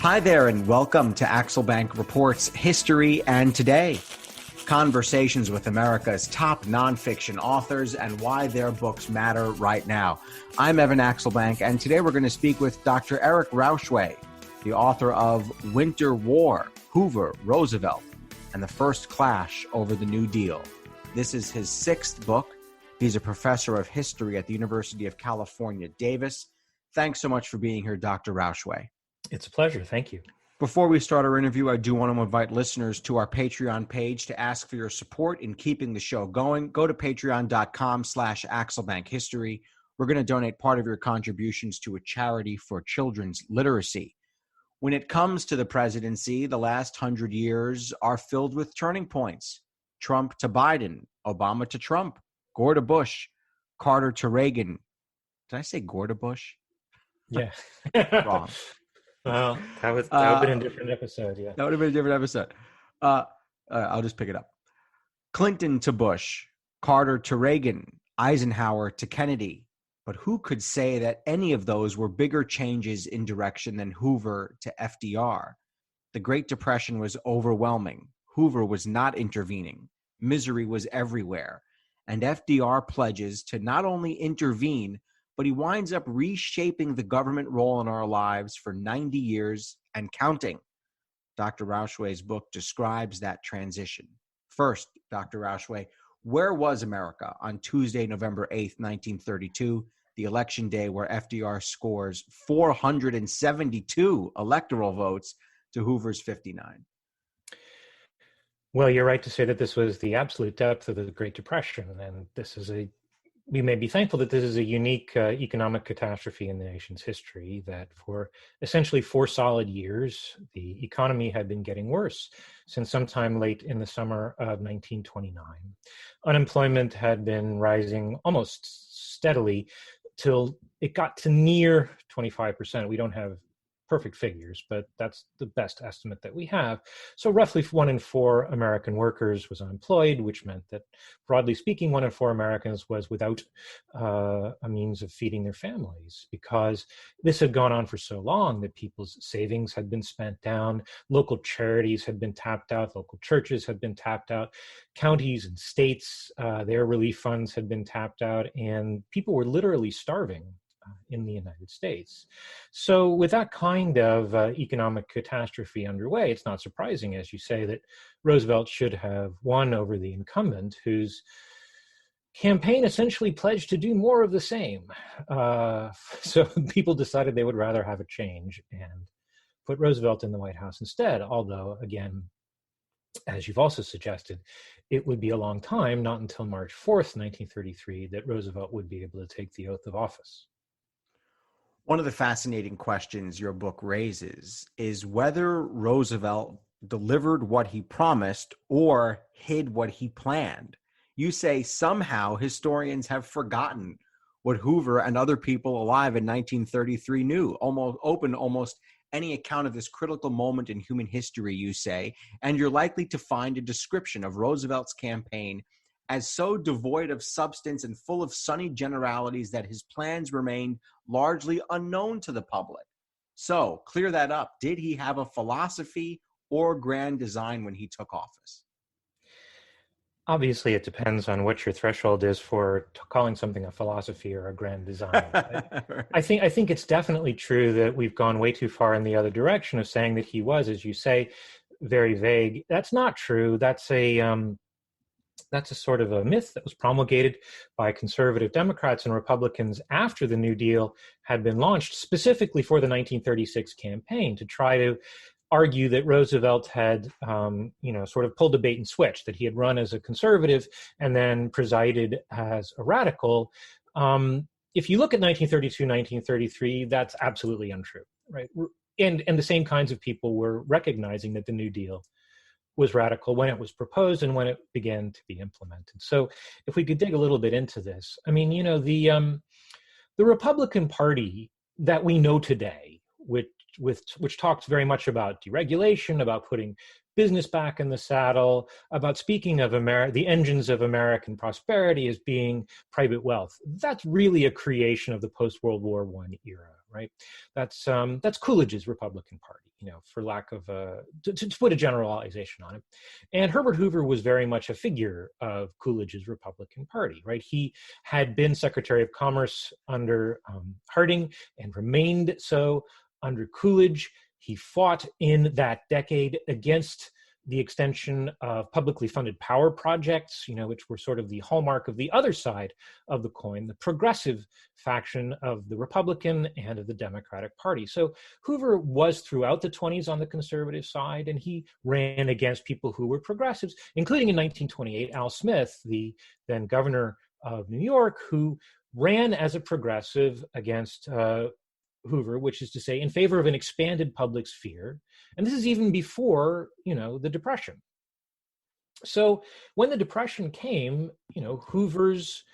Hi there, and welcome to Axelbank Reports History and Today. Conversations with America's top nonfiction authors and why their books matter right now. I'm Evan Axelbank, and today we're going to speak with Dr. Eric Rauchway, the author of Winter War, Hoover, Roosevelt, and the First Clash over the New Deal. This is his sixth book. He's a professor of history at the University of California, Davis. Thanks so much for being here, Dr. Rauchway. It's a pleasure. Thank you. Before we start our interview, I do want to invite listeners to our Patreon page to ask for your support in keeping the show going. Go to patreon.com/AxelbankHistory. We're going to donate part of your contributions to a charity for children's literacy. When it comes to the presidency, the last 100 years are filled with turning points. Trump to Biden, Obama to Trump, Gore to Bush, Carter to Reagan. Did I say Gore to Bush? Yeah. Wrong. Well, that would have been a different episode, yeah. That would have been a different episode. I'll just pick it up. Clinton to Bush, Carter to Reagan, Eisenhower to Kennedy. But who could say that any of those were bigger changes in direction than Hoover to FDR? The Great Depression was overwhelming. Hoover was not intervening. Misery was everywhere. And FDR pledges to not only intervene, but he winds up reshaping the government role in our lives for 90 years and counting. Dr. Rauchway's book describes that transition. First, Dr. Rauchway, where was America on Tuesday, November 8th, 1932, the election day where FDR scores 472 electoral votes to Hoover's 59? Well, you're right to say that this was the absolute depth of the Great Depression, and we may be thankful that this is a unique economic catastrophe in the nation's history, that for essentially 4 solid years, the economy had been getting worse since sometime late in the summer of 1929. Unemployment had been rising almost steadily till it got to near 25%. We don't have perfect figures, but that's the best estimate that we have. So roughly 1 in 4 American workers was unemployed, which meant that, broadly speaking, 1 in 4 Americans was without a means of feeding their families, because this had gone on for so long that people's savings had been spent down, local charities had been tapped out, local churches had been tapped out, counties and states, their relief funds had been tapped out, and people were literally starving in the United States. So with that kind of economic catastrophe underway, it's not surprising, as you say, that Roosevelt should have won over the incumbent, whose campaign essentially pledged to do more of the same. So people decided they would rather have a change and put Roosevelt in the White House instead, although, again, as you've also suggested, it would be a long time, not until March 4th, 1933, that Roosevelt would be able to take the oath of office. One of the fascinating questions your book raises is whether Roosevelt delivered what he promised or hid what he planned. You say somehow historians have forgotten what Hoover and other people alive in 1933 knew. Almost any account of this critical moment in human history, you say, and you're likely to find a description of Roosevelt's campaign as so devoid of substance and full of sunny generalities that his plans remained largely unknown to the public. So, clear that up. Did he have a philosophy or grand design when he took office? Obviously, it depends on what your threshold is for calling something a philosophy or a grand design. I think it's definitely true that we've gone way too far in the other direction of saying that he was, as you say, very vague. That's not true. That's a sort of a myth that was promulgated by conservative Democrats and Republicans after the New Deal had been launched, specifically for the 1936 campaign, to try to argue that Roosevelt had, sort of pulled a bait and switch, that he had run as a conservative and then presided as a radical. If you look at 1932, 1933, that's absolutely untrue, right? And the same kinds of people were recognizing that the New Deal was radical when it was proposed and when it began to be implemented. So if we could dig a little bit into this, I mean, the Republican Party that we know today, which talks very much about deregulation, about putting business back in the saddle, about speaking of the engines of American prosperity as being private wealth, that's really a creation of the post-World War I era, right? That's Coolidge's Republican Party, for lack of to put a generalization on it. And Herbert Hoover was very much a figure of Coolidge's Republican Party, right? He had been Secretary of Commerce under Harding and remained so under Coolidge. He fought in that decade against the extension of publicly funded power projects, which were sort of the hallmark of the other side of the coin, the progressive faction of the Republican and of the Democratic Party. So Hoover was throughout the 1920s on the conservative side, and he ran against people who were progressives, including in 1928, Al Smith, the then governor of New York, who ran as a progressive against Hoover, which is to say, in favor of an expanded public sphere. And this is even before, the Depression. So when the Depression came, Hoover's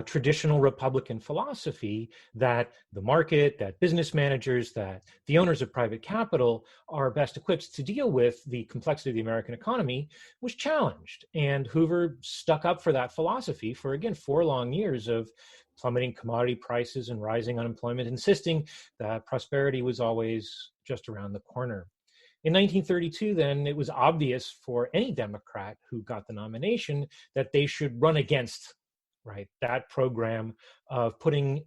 traditional Republican philosophy that the market, that business managers, that the owners of private capital are best equipped to deal with the complexity of the American economy was challenged. And Hoover stuck up for that philosophy for, again, 4 long years of plummeting commodity prices and rising unemployment, insisting that prosperity was always just around the corner. In 1932, then, it was obvious for any Democrat who got the nomination that they should run against that program of putting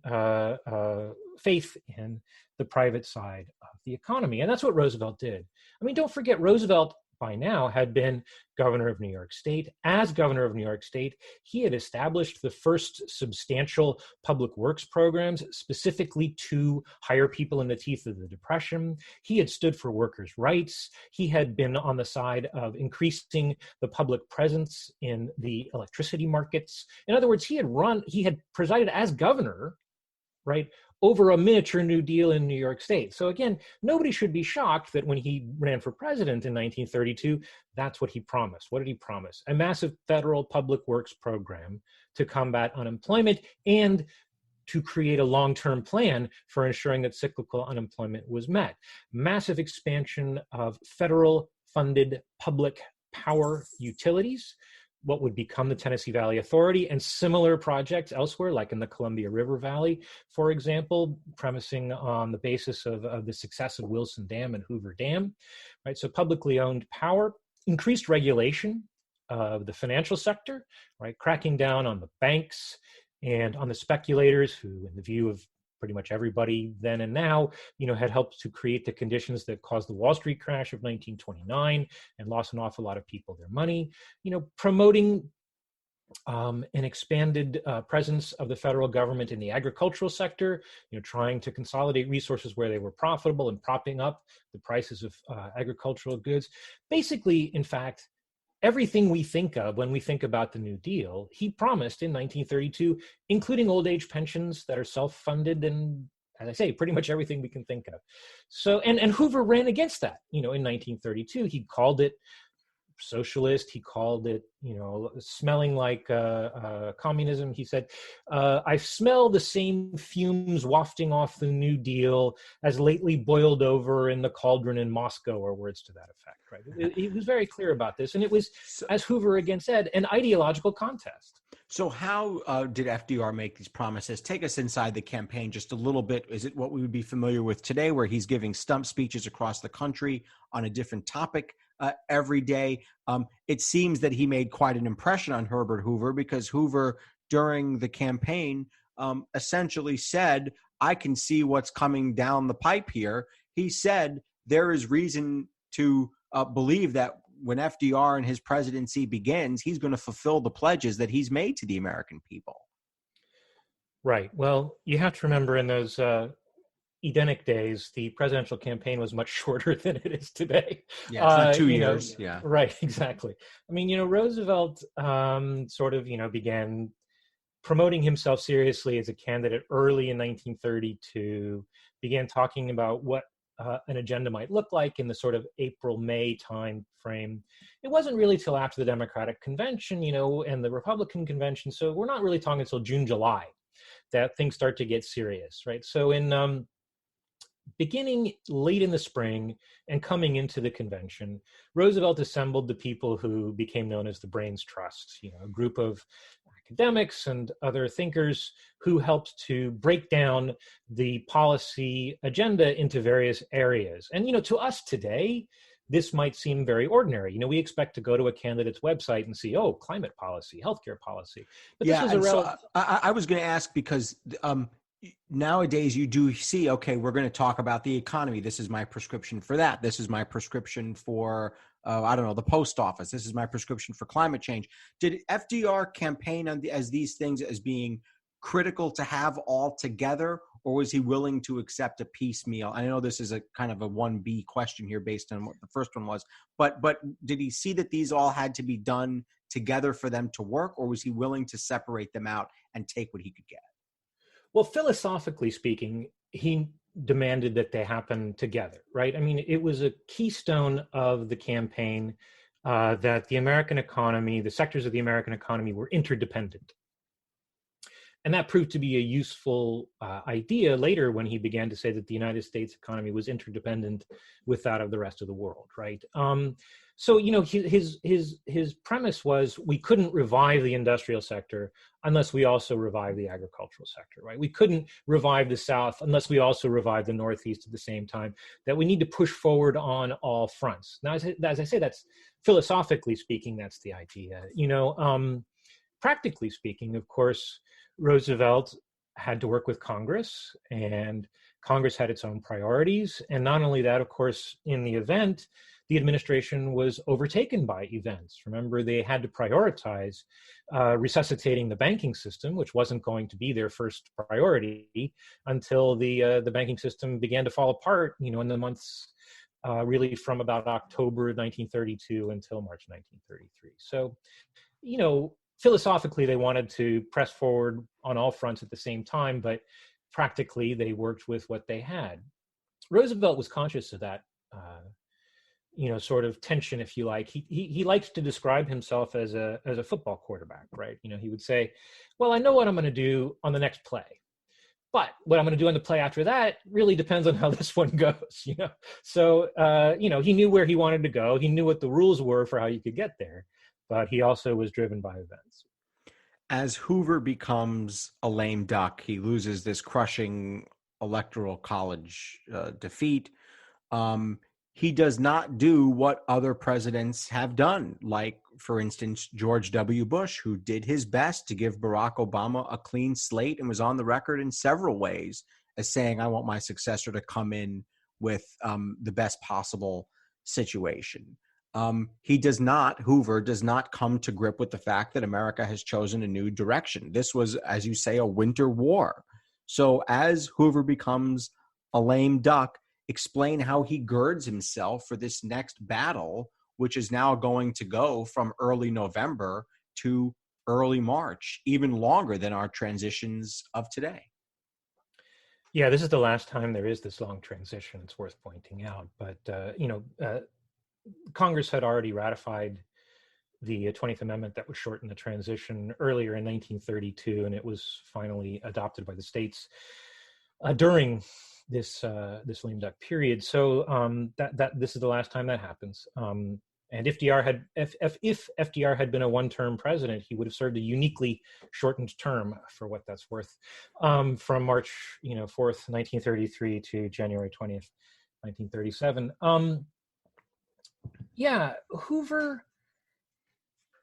faith in the private side of the economy. And that's what Roosevelt did. I mean, don't forget, Roosevelt by now had been governor of New York State. As governor of New York State, he had established the first substantial public works programs specifically to hire people in the teeth of the Depression. He had stood for workers' rights. He had been on the side of increasing the public presence in the electricity markets. In other words, he had presided as governor, over a miniature New Deal in New York State. So again, nobody should be shocked that when he ran for president in 1932, that's what he promised. What did he promise? A massive federal public works program to combat unemployment and to create a long-term plan for ensuring that cyclical unemployment was met. Massive expansion of federal funded public power utilities, what would become the Tennessee Valley Authority, and similar projects elsewhere, like in the Columbia River Valley, for example, premising on the basis of the success of Wilson Dam and Hoover Dam, So publicly owned power, increased regulation of the financial sector, cracking down on the banks and on the speculators who, in the view of pretty much everybody then and now, had helped to create the conditions that caused the Wall Street crash of 1929 and lost an awful lot of people their money, promoting an expanded presence of the federal government in the agricultural sector, trying to consolidate resources where they were profitable and propping up the prices of agricultural goods. Basically, in fact, everything we think of when we think about the New Deal, he promised in 1932, including old age pensions that are self-funded and, as I say, pretty much everything we can think of. So, and Hoover ran against that, in 1932. He called it socialist. He called it, smelling like communism. He said, I smell the same fumes wafting off the New Deal as lately boiled over in the cauldron in Moscow, or words to that effect, He was very clear about this. And it was, as Hoover again said, an ideological contest. So how did FDR make these promises? Take us inside the campaign just a little bit. Is it what we would be familiar with today, where he's giving stump speeches across the country on a different topic every day? It seems that he made quite an impression on Herbert Hoover, because Hoover, during the campaign, essentially said, I can see what's coming down the pipe here. He said there is reason to believe that when FDR and his presidency begins, he's going to fulfill the pledges that he's made to the American people. Right. Well, you have to remember, in those Edenic days, the presidential campaign was much shorter than it is today. Yeah, it's not 2 years. Yeah. Right, exactly. I mean, Roosevelt sort of, began promoting himself seriously as a candidate early in 1932, began talking about what an agenda might look like in the sort of April-May time frame. It wasn't really till after the Democratic Convention, and the Republican Convention, so we're not really talking until June, July, that things start to get serious, right? So in beginning late in the spring and coming into the convention, Roosevelt assembled the people who became known as the Brains Trust, a group of academics and other thinkers who helped to break down the policy agenda into various areas. And, to us today, this might seem very ordinary. We expect to go to a candidate's website and see, oh, climate policy, healthcare policy. But Yeah, this was and so I was going to ask because nowadays you do see, okay, we're going to talk about the economy. This is my prescription for that. This is my prescription for, I don't know, the post office. This is my prescription for climate change. Did FDR campaign on as these things as being critical to have all together, or was he willing to accept a piecemeal? I know this is a kind of a 1B question here based on what the first one was, but did he see that these all had to be done together for them to work, or was he willing to separate them out and take what he could get? Well, philosophically speaking, he demanded that they happen together, right? I mean, it was a keystone of the campaign that the American economy, the sectors of the American economy were interdependent. And that proved to be a useful idea later when he began to say that the United States economy was interdependent with that of the rest of the world, right? So, his premise was we couldn't revive the industrial sector unless we also revive the agricultural sector, right? We couldn't revive the South unless we also revive the Northeast at the same time, that we need to push forward on all fronts. Now, as I say, that's philosophically speaking, that's the idea. Practically speaking, of course, Roosevelt had to work with Congress, and Congress had its own priorities. And not only that, of course, in the event, the administration was overtaken by events. Remember, they had to prioritize resuscitating the banking system, which wasn't going to be their first priority until the banking system began to fall apart, in the months really from about October 1932 until March 1933. So, philosophically, they wanted to press forward on all fronts at the same time, but practically they worked with what they had. Roosevelt was conscious of that, sort of tension, if you like. He liked to describe himself as a football quarterback, right? He would say, well, I know what I'm going to do on the next play, but what I'm going to do on the play after that really depends on how this one goes, So, he knew where he wanted to go. He knew what the rules were for how you could get there, but he also was driven by events. As Hoover becomes a lame duck, he loses this crushing electoral college defeat. He does not do what other presidents have done, like, for instance, George W. Bush, who did his best to give Barack Obama a clean slate and was on the record in several ways as saying, I want my successor to come in with the best possible situation. Hoover does not come to grip with the fact that America has chosen a new direction. This was, as you say, a winter war. So as Hoover becomes a lame duck, explain how he girds himself for this next battle, which is now going to go from early November to early March, even longer than our transitions of today. Yeah, this is the last time there is this long transition. It's worth pointing out. But, Congress had already ratified the 20th Amendment that would shorten the transition earlier in 1932, and it was finally adopted by the states during this lame duck period. So that this is the last time that happens. And if FDR had been a one-term president, he would have served a uniquely shortened term, for what that's worth, from March 4th, 1933 to January 20th, 1937. Yeah, Hoover,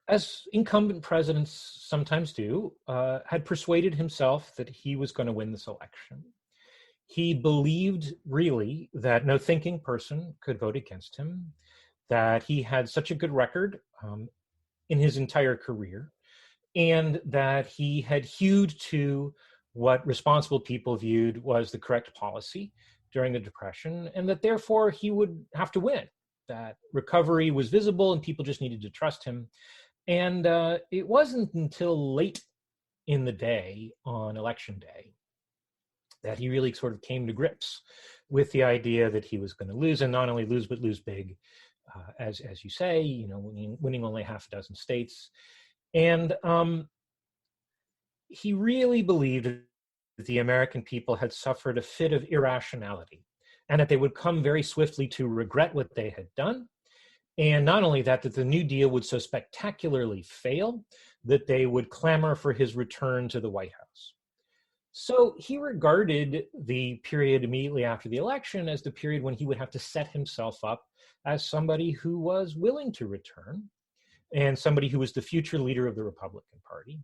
as incumbent presidents sometimes do, had persuaded himself that he was going to win this election. He believed really that no thinking person could vote against him, that he had such a good record in his entire career, and that he had hewed to what responsible people viewed was the correct policy during the Depression, and that therefore he would have to win, that recovery was visible and people just needed to trust him. And it wasn't until late in the day on election day that he really sort of came to grips with the idea that he was going to lose, and not only lose, but lose big, as you say, winning only half a dozen states. And he really believed that the American people had suffered a fit of irrationality, and that they would come very swiftly to regret what they had done, And not only that, that the New Deal would so spectacularly fail that they would clamor for his return to the White House. So he regarded the period immediately after the election as the period when he would have to set himself up as somebody who was willing to return and somebody who was the future leader of the Republican Party.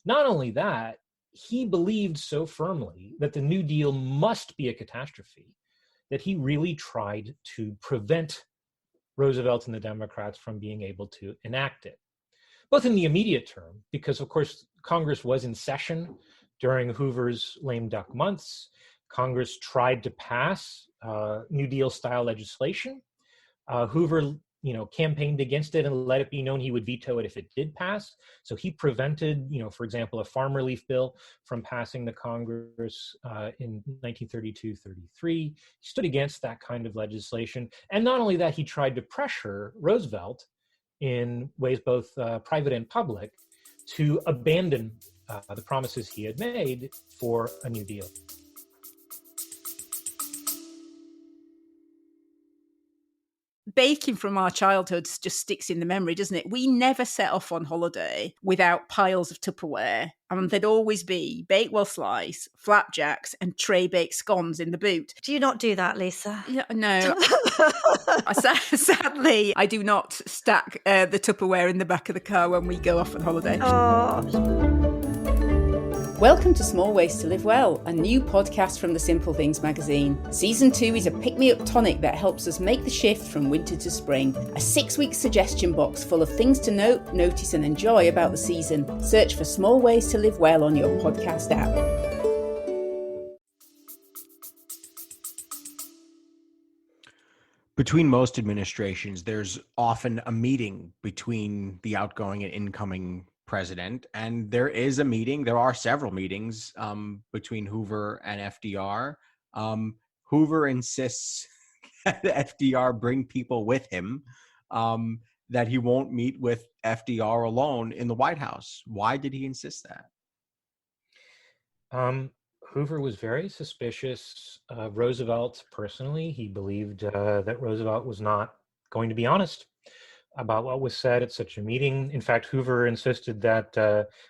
Not only that, he believed so firmly that the New Deal must be a catastrophe that he really tried to prevent Roosevelt and the Democrats from being able to enact it, both in the immediate term, because of course Congress was in session during Hoover's lame duck months. Congress tried to pass New Deal style legislation. Hoover, campaigned against it and let it be known he would veto it if it did pass. So he prevented, for example, a farm relief bill from passing the Congress in 1932-33. He stood against that kind of legislation. And not only that, he tried to pressure Roosevelt in ways both private and public to abandon the promises he had made for a New Deal. Baking from our childhoods just sticks in the memory, doesn't it? We never set off on holiday without piles of Tupperware. And there'd always be Bakewell slice, flapjacks, and tray-baked scones in the boot. Do you not do that, Lisa? Yeah, no. Sadly, I do not stack the Tupperware in the back of the car when we go off on holiday. Oh. Welcome to Small Ways to Live Well, a new podcast from the Simple Things magazine. Season 2 is a pick-me-up tonic that helps us make the shift from winter to spring. A 6-week suggestion box full of things to note, notice and enjoy about the season. Search for Small Ways to Live Well on your podcast app. Between most administrations, there's often a meeting between the outgoing and incoming president, and there are several meetings between Hoover and FDR. Hoover insists that FDR bring people with him, that he won't meet with FDR alone in the White House. Why did he insist that? Hoover was very suspicious of Roosevelt personally. He believed that Roosevelt was not going to be honest about what was said at such a meeting. In fact, Hoover insisted that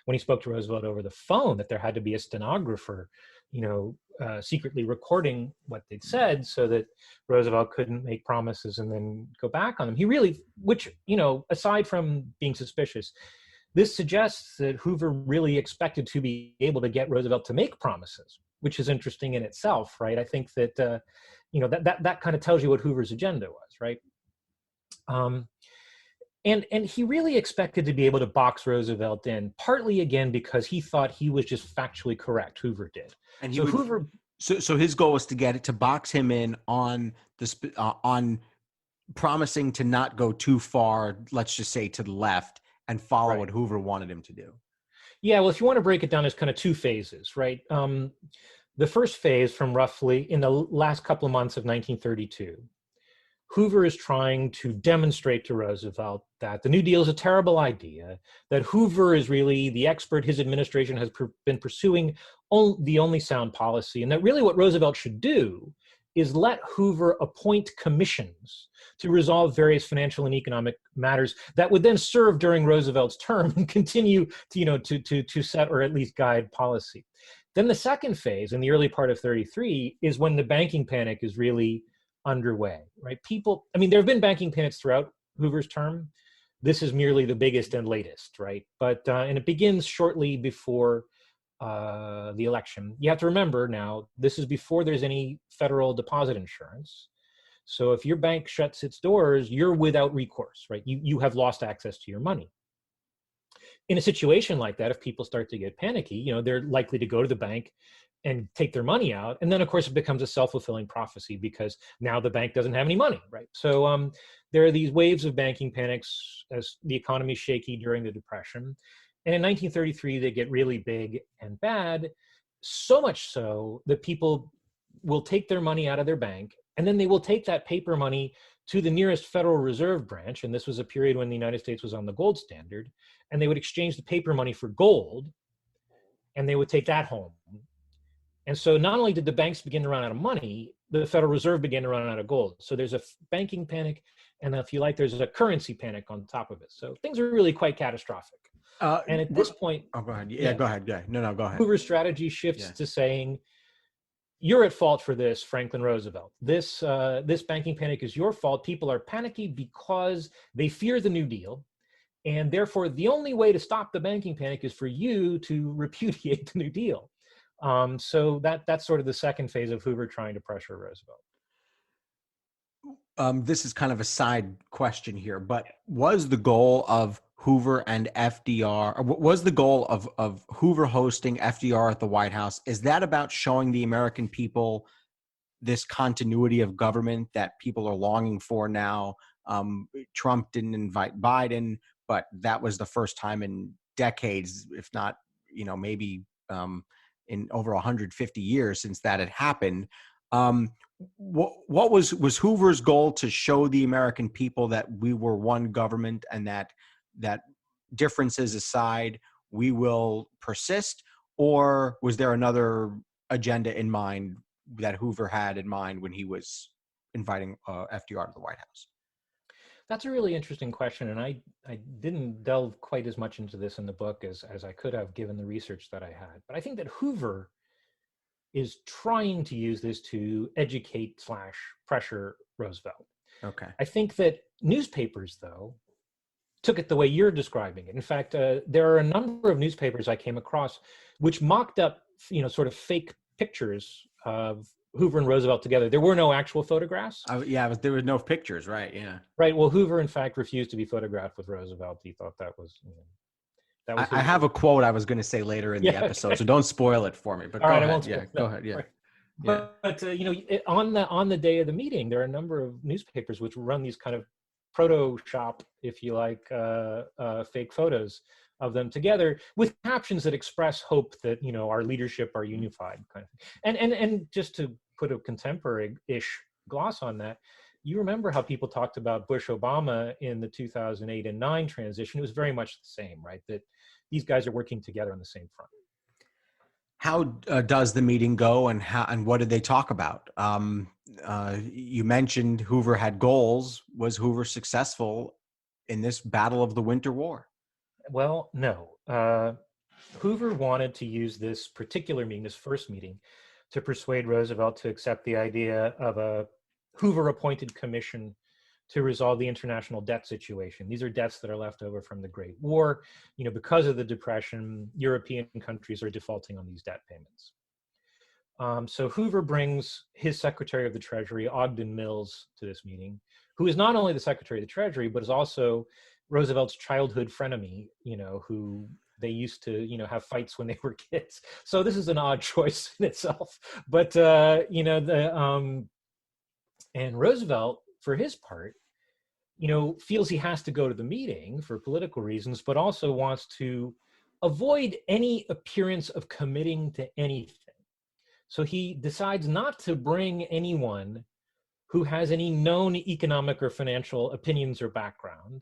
when he spoke to Roosevelt over the phone, that there had to be a stenographer, secretly recording what they'd said so that Roosevelt couldn't make promises and then go back on them. He really, aside from being suspicious, this suggests that Hoover really expected to be able to get Roosevelt to make promises, which is interesting in itself, right? I think that, that kind of tells you what Hoover's agenda was, right? And he really expected to be able to box Roosevelt in, partly again because he thought he was just factually correct. Hoover did, and so his goal was to box him in on on promising to not go too far, let's just say to the left, and follow what Hoover wanted him to do. Yeah, well, if you want to break it down, there's kind of two phases, right? The first phase, from roughly in the last couple of months of 1932. Hoover is trying to demonstrate to Roosevelt that the New Deal is a terrible idea, that Hoover is really the expert, his administration has been pursuing the only sound policy, and that really what Roosevelt should do is let Hoover appoint commissions to resolve various financial and economic matters that would then serve during Roosevelt's term and continue to set or at least guide policy. Then the second phase, in the early part of 33, is when the banking panic is really underway, right? There have been banking panics throughout Hoover's term. This is merely the biggest and latest, right? But and it begins shortly before the election. You have to remember now, this is before there's any federal deposit insurance. So if your bank shuts its doors, you're without recourse, right? You have lost access to your money. In a situation like that, if people start to get panicky, they're likely to go to the bank and take their money out. And then, of course, it becomes a self-fulfilling prophecy because now the bank doesn't have any money, right? So there are these waves of banking panics as the economy is shaky during the Depression. And in 1933, they get really big and bad, so much so that people will take their money out of their bank, and then they will take that paper money to the nearest Federal Reserve branch. And this was a period when the United States was on the gold standard. And they would exchange the paper money for gold, and they would take that home. And so not only did the banks begin to run out of money, the Federal Reserve began to run out of gold. So there's a banking panic, and if you like, there's a currency panic on top of it. So things are really quite catastrophic. And at this point, oh, go ahead. Yeah, go ahead. Yeah, no, go ahead. Hoover's strategy shifts to saying, "You're at fault for this, Franklin Roosevelt. This banking panic is your fault. People are panicky because they fear the New Deal, and therefore the only way to stop the banking panic is for you to repudiate the New Deal." So that's sort of the second phase of Hoover trying to pressure Roosevelt. This is kind of a side question here, but was the goal of Hoover and FDR, or was the goal of Hoover hosting FDR at the White House, is that about showing the American people this continuity of government that people are longing for now? Trump didn't invite Biden, but that was the first time in decades, if not, maybe in over 150 years since that had happened. What was Hoover's goal, to show the American people that we were one government and that differences aside, we will persist? Or was there another agenda in mind that Hoover had in mind when he was inviting FDR to the White House? That's a really interesting question, and I didn't delve quite as much into this in the book as I could have, given the research that I had. But I think that Hoover is trying to use this to educate / pressure Roosevelt. Okay. I think that newspapers, though, took it the way you're describing it. In fact, there are a number of newspapers I came across which mocked up, sort of fake pictures of Hoover and Roosevelt together. There were no actual photographs. There were no pictures, right? Yeah. Right. Well, Hoover, in fact, refused to be photographed with Roosevelt. He thought that was... I have a quote I was going to say later in the episode, so don't spoil it for me. But All right, ahead. I won't spoil go ahead. Yeah. Right. But on the day of the meeting, there are a number of newspapers which run these kind of Photoshop, if you like, fake photos of them together with captions that express hope that our leadership are unified, kind of thing. And just to put a contemporary-ish gloss on that, you remember how people talked about Bush-Obama in the 2008 and 9 transition. It was very much the same, right? That these guys are working together on the same front. How does the meeting go, and what did they talk about? You mentioned Hoover had goals. Was Hoover successful in this battle of the Winter War? Well, no. Hoover wanted to use this particular meeting, this first meeting, to persuade Roosevelt to accept the idea of a Hoover-appointed commission to resolve the international debt situation. These are debts that are left over from the Great War. Because of the Depression, European countries are defaulting on these debt payments. So Hoover brings his Secretary of the Treasury, Ogden Mills, to this meeting, who is not only the Secretary of the Treasury, but is also Roosevelt's childhood frenemy, who they used to, have fights when they were kids. So this is an odd choice in itself. But, and Roosevelt, for his part, feels he has to go to the meeting for political reasons, but also wants to avoid any appearance of committing to anything. So he decides not to bring anyone who has any known economic or financial opinions or background.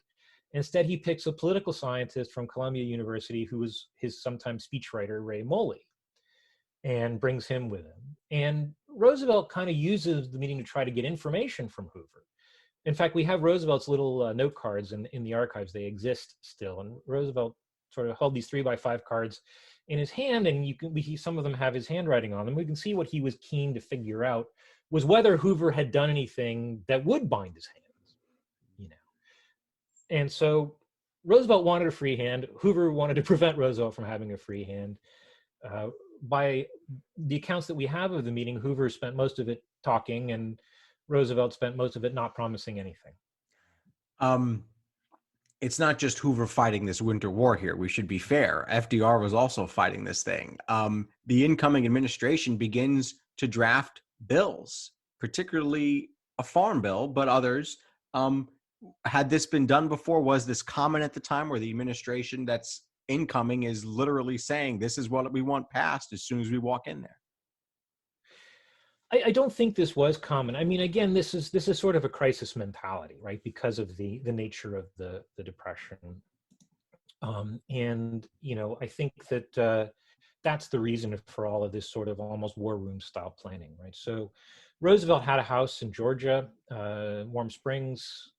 Instead, he picks a political scientist from Columbia University who was his sometime speechwriter, Ray Moley, and brings him with him. And Roosevelt kind of uses the meeting to try to get information from Hoover. In fact, we have Roosevelt's little note cards in the archives. They exist still. And Roosevelt sort of held these 3x5 cards in his hand, and some of them have his handwriting on them. We can see what he was keen to figure out was whether Hoover had done anything that would bind his hands, And so Roosevelt wanted a free hand. Hoover wanted to prevent Roosevelt from having a free hand. By the accounts that we have of the meeting, Hoover spent most of it talking, and Roosevelt spent most of it not promising anything. It's not just Hoover fighting this winter war here. We should be fair. FDR was also fighting this thing. The incoming administration begins to draft bills, particularly a farm bill, but others. Had this been done before? Was this common at the time, where the administration that's incoming is literally saying, this is what we want passed as soon as we walk in there? I don't think this was common. I mean, again, this is sort of a crisis mentality, right? Because of the nature of the Depression. And, I think that that's the reason for all of this sort of almost war room style planning, right? So Roosevelt had a house in Georgia, Warm Springs,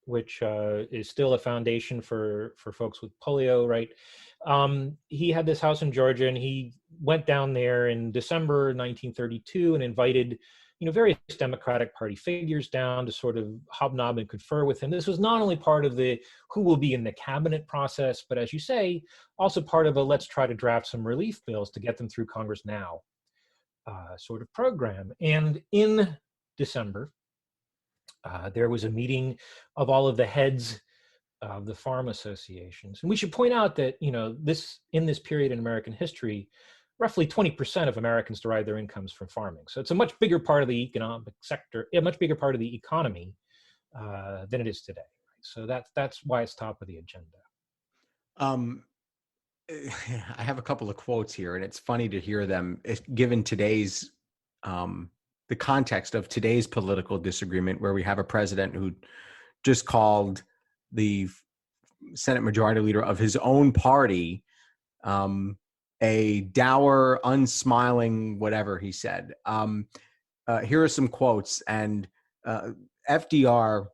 which is still a foundation for folks with polio, right? He had this house in Georgia, and he went down there in December 1932 and invited, various Democratic Party figures down to sort of hobnob and confer with him. This was not only part of the who will be in the cabinet process, but as you say, also part of a let's try to draft some relief bills to get them through Congress now sort of program. And in December, there was a meeting of all of the heads of the farm associations. And we should point out that, in this period in American history, roughly 20% of Americans derive their incomes from farming. So it's a much bigger part of the economic sector, a much bigger part of the economy than it is today. Right? So that's why it's top of the agenda. I have a couple of quotes here, and it's funny to hear them given today's the context of today's political disagreement, where we have a president who just called the Senate Majority Leader of his own party a dour, unsmiling, whatever he said. Here are some quotes, and FDR,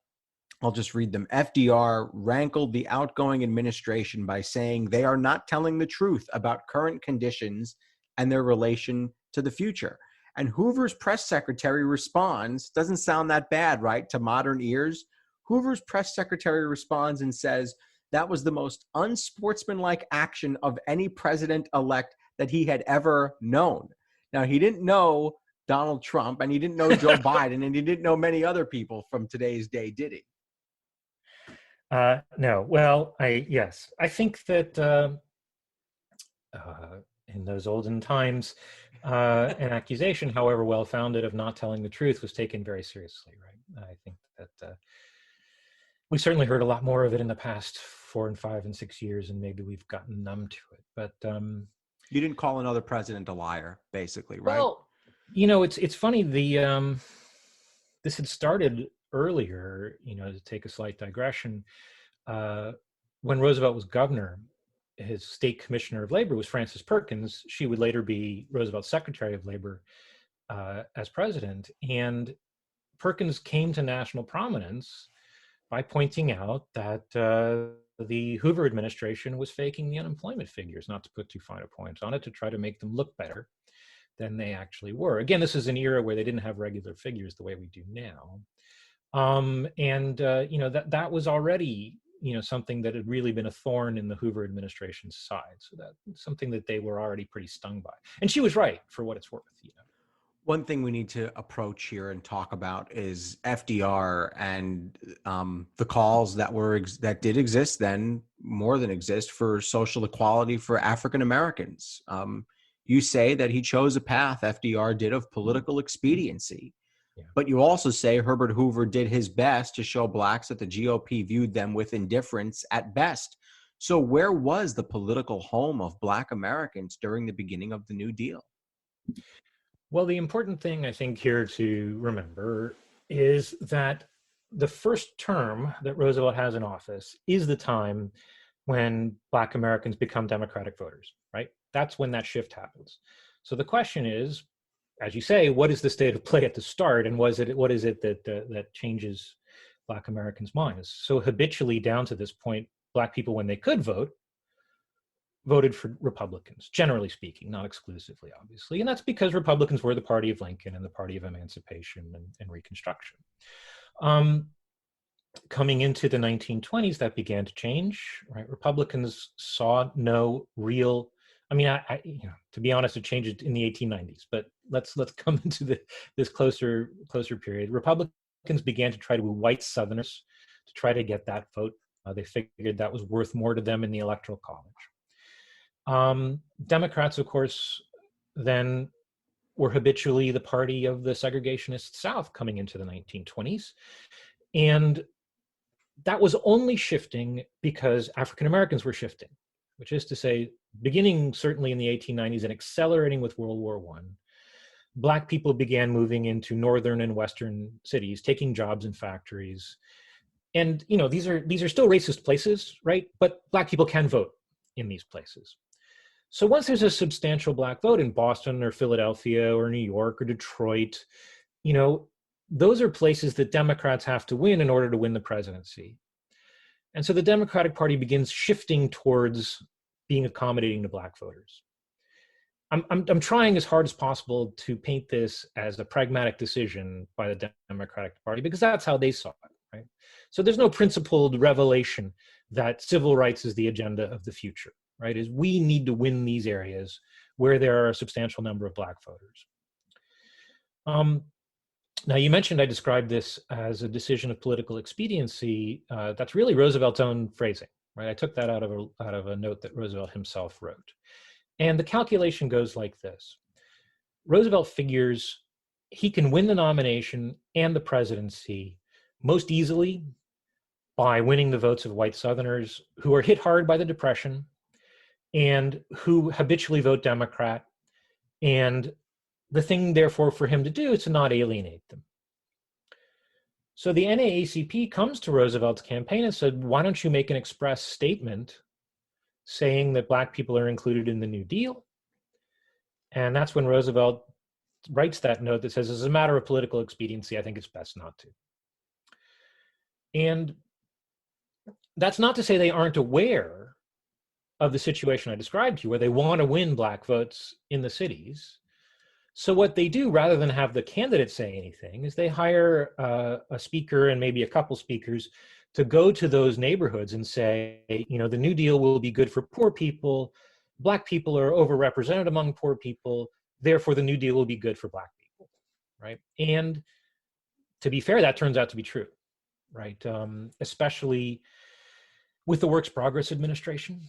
I'll just read them. FDR rankled the outgoing administration by saying they are not telling the truth about current conditions and their relation to the future. And Hoover's press secretary responds, doesn't sound that bad, right, to modern ears? Hoover's press secretary responds and says that was the most unsportsmanlike action of any president-elect that he had ever known. Now, he didn't know Donald Trump, and he didn't know Joe Biden, and he didn't know many other people from today's day, did he? No. Well, I think that in those olden times, an accusation, however well-founded, of not telling the truth was taken very seriously, right? I think that we certainly heard a lot more of it in the past 4 and 5 and 6 years, and maybe we've gotten numb to it. But you didn't call another president a liar, basically, right? Well, it's funny. This had started earlier. To take a slight digression, when Roosevelt was governor, his state commissioner of labor was Frances Perkins. She would later be Roosevelt's secretary of labor as president. And Perkins came to national prominence by pointing out that the Hoover administration was faking the unemployment figures, not to put too fine a point on it, to try to make them look better than they actually were. Again, this is an era where they didn't have regular figures the way we do now. That was already, something that had really been a thorn in the Hoover administration's side. So that's something that they were already pretty stung by. And she was right, for what it's worth. One thing we need to approach here and talk about is FDR and the calls that did exist then, more than exist, for social equality for African Americans. You say that he chose a path, FDR did, of political expediency. Yeah. But you also say Herbert Hoover did his best to show blacks that the GOP viewed them with indifference at best. So where was the political home of Black Americans during the beginning of the New Deal? Well, the important thing I think here to remember is that the first term that Roosevelt has in office is the time when Black Americans become Democratic voters, right? That's when that shift happens. So the question is, as you say, what is the state of play at the start, and what is it that changes Black Americans' minds? So habitually, down to this point, Black people, when they could vote, voted for Republicans, generally speaking, not exclusively, obviously. And that's because Republicans were the party of Lincoln and the party of emancipation and Reconstruction. Coming into the 1920s, that began to change, right? Republicans saw no real, to be honest, it changed in the 1890s, but let's come into this closer period. Republicans began to try to woo white Southerners to try to get that vote. They figured that was worth more to them in the Electoral College. Democrats, of course, then were habitually the party of the segregationist South coming into the 1920s. And that was only shifting because African Americans were shifting, which is to say, beginning certainly in the 1890s and accelerating with World War I, Black people began moving into northern and western cities, taking jobs in factories. And, these are still racist places, right? But Black people can vote in these places. So once there's a substantial Black vote in Boston or Philadelphia or New York or Detroit, those are places that Democrats have to win in order to win the presidency. And so the Democratic Party begins shifting towards being accommodating to Black voters. I'm trying as hard as possible to paint this as a pragmatic decision by the Democratic Party because that's how they saw it, right? So there's no principled revelation that civil rights is the agenda of the future, right? Is we need to win these areas where there are a substantial number of Black voters. Now, you mentioned I described this as a decision of political expediency. That's really Roosevelt's own phrasing, right? I took that out of a note that Roosevelt himself wrote. And the calculation goes like this. Roosevelt figures he can win the nomination and the presidency most easily by winning the votes of white Southerners who are hit hard by the Depression and who habitually vote Democrat. And the thing, therefore, for him to do is to not alienate them. So the NAACP comes to Roosevelt's campaign and said, why don't you make an express statement saying that Black people are included in the New Deal? And that's when Roosevelt writes that note that says, as a matter of political expediency, I think it's best not to. And that's not to say they aren't aware of the situation I described to you, where they want to win Black votes in the cities. So what they do, rather than have the candidate say anything, is they hire a speaker and maybe a couple speakers to go to those neighborhoods and say, the New Deal will be good for poor people. Black people are overrepresented among poor people. Therefore, the New Deal will be good for Black people, right? And to be fair, that turns out to be true, right? Especially with the Works Progress Administration,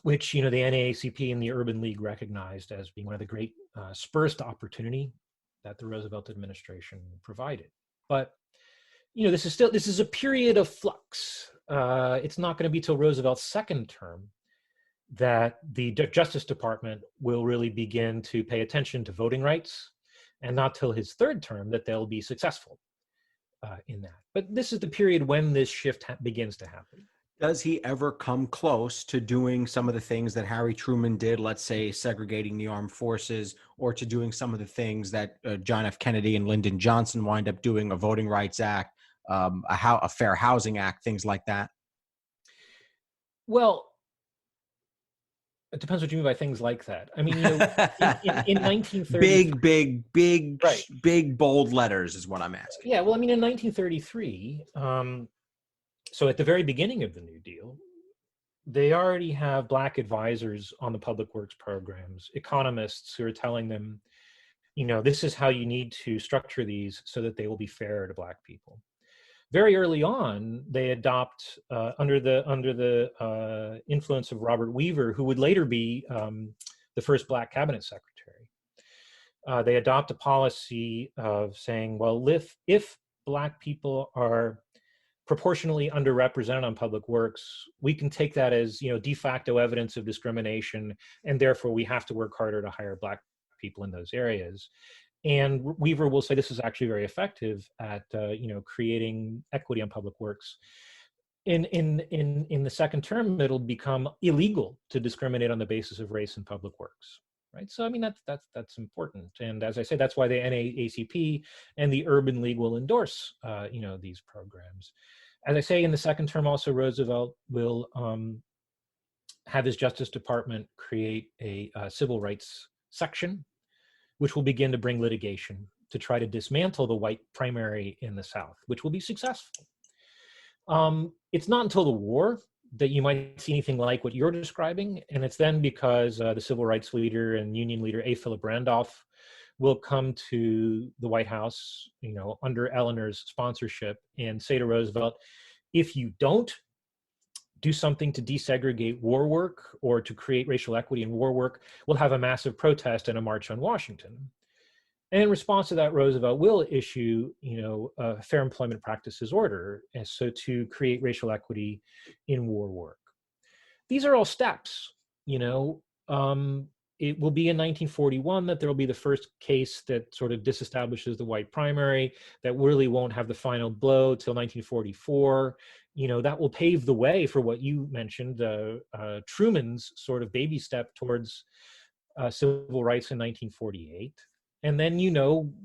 which, the NAACP and the Urban League recognized as being one of the great spurs to opportunity that the Roosevelt administration provided. But this is a period of flux. It's not going to be till Roosevelt's second term that the Justice Department will really begin to pay attention to voting rights, and not till his third term that they'll be successful in that. But this is the period when this shift begins to happen. Does he ever come close to doing some of the things that Harry Truman did, let's say segregating the armed forces, or to doing some of the things that John F. Kennedy and Lyndon Johnson wind up doing, a Voting Rights Act, a Fair Housing Act, things like that? Well, it depends what you mean by things like that. I mean, in 1930, big, bold letters is what I'm asking. Yeah, well, I mean, in 1933, so at the very beginning of the New Deal, they already have Black advisors on the public works programs, economists who are telling them, this is how you need to structure these so that they will be fair to Black people. Very early on, they adopt, under the influence of Robert Weaver, who would later be the first Black cabinet secretary, they adopt a policy of saying, well, if Black people are proportionally underrepresented on public works, we can take that as de facto evidence of discrimination, and therefore we have to work harder to hire Black people in those areas. And Weaver will say this is actually very effective at creating equity on public works. In the second term, it'll become illegal to discriminate on the basis of race in public works. Right. So, I mean, that's important. And as I say, that's why the NAACP and the Urban League will endorse, these programs. As I say, in the second term, also, Roosevelt will have his Justice Department create a civil rights section, which will begin to bring litigation to try to dismantle the white primary in the South, which will be successful. It's not until the war that you might see anything like what you're describing. And it's then because the civil rights leader and union leader A. Philip Randolph will come to the White House, under Eleanor's sponsorship, and say to Roosevelt, if you don't do something to desegregate war work or to create racial equity in war work, we'll have a massive protest and a march on Washington. And in response to that, Roosevelt will issue, a Fair Employment Practices Order, and so to create racial equity in war work. These are all steps. It will be in 1941 that there will be the first case that sort of disestablishes the white primary. That really won't have the final blow till 1944. That will pave the way for what you mentioned, Truman's sort of baby step towards civil rights in 1948. And then,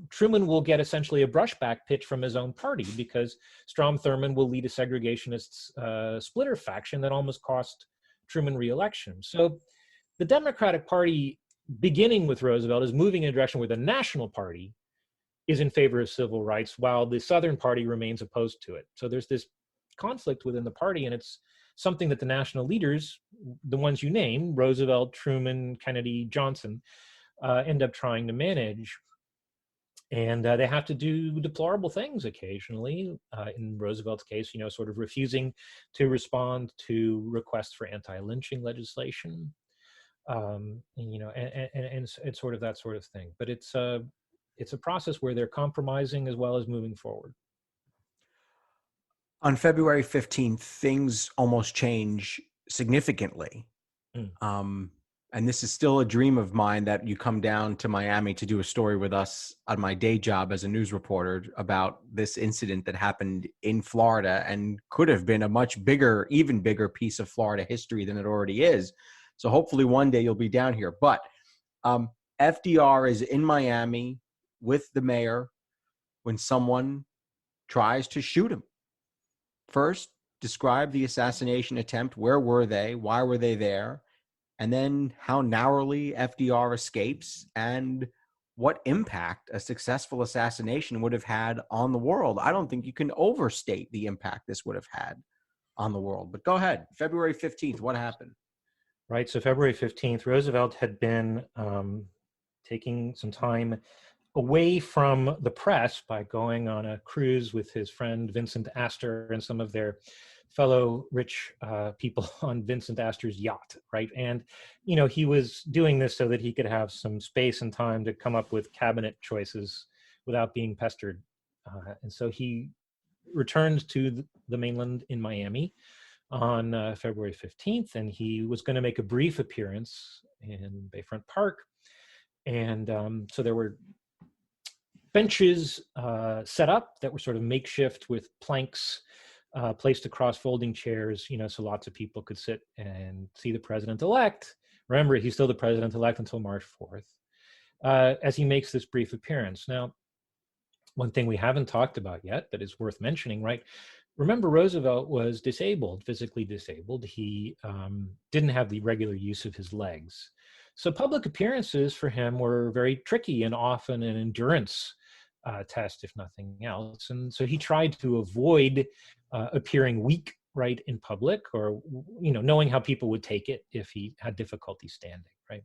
Truman will get essentially a brushback pitch from his own party because Strom Thurmond will lead a segregationist splitter faction that almost cost Truman re-election. So the Democratic Party, beginning with Roosevelt, is moving in a direction where the National Party is in favor of civil rights while the Southern Party remains opposed to it. So there's this conflict within the party, and it's something that the national leaders, the ones you name, Roosevelt, Truman, Kennedy, Johnson, end up trying to manage. And they have to do deplorable things occasionally. In Roosevelt's case, sort of refusing to respond to requests for anti-lynching legislation, and it's sort of that sort of thing. But it's a process where they're compromising as well as moving forward. On February 15th, things almost change significantly. And this is still a dream of mine that you come down to Miami to do a story with us on my day job as a news reporter about this incident that happened in Florida and could have been a much bigger, even bigger piece of Florida history than it already is. So hopefully one day you'll be down here. But FDR is in Miami with the mayor when someone tries to shoot him. First, describe the assassination attempt. Where were they? Why were they there? And then how narrowly FDR escapes and what impact a successful assassination would have had on the world. I don't think you can overstate the impact this would have had on the world. But go ahead. February 15th, what happened? Right. So February 15th, Roosevelt had been taking some time away from the press by going on a cruise with his friend Vincent Astor and some of their fellow rich people on Vincent Astor's yacht, right? And, he was doing this so that he could have some space and time to come up with cabinet choices without being pestered. And so he returned to the mainland in Miami on February 15th, and he was going to make a brief appearance in Bayfront Park. And so there were benches set up that were sort of makeshift with planks placed across folding chairs, so lots of people could sit and see the president-elect. Remember, he's still the president-elect until March 4th, as he makes this brief appearance. Now, one thing we haven't talked about yet that is worth mentioning, right? Remember, Roosevelt was disabled, physically disabled. He didn't have the regular use of his legs. So public appearances for him were very tricky and often an endurance test, if nothing else. And so he tried to avoid appearing weak, right, in public, or, knowing how people would take it if he had difficulty standing, right?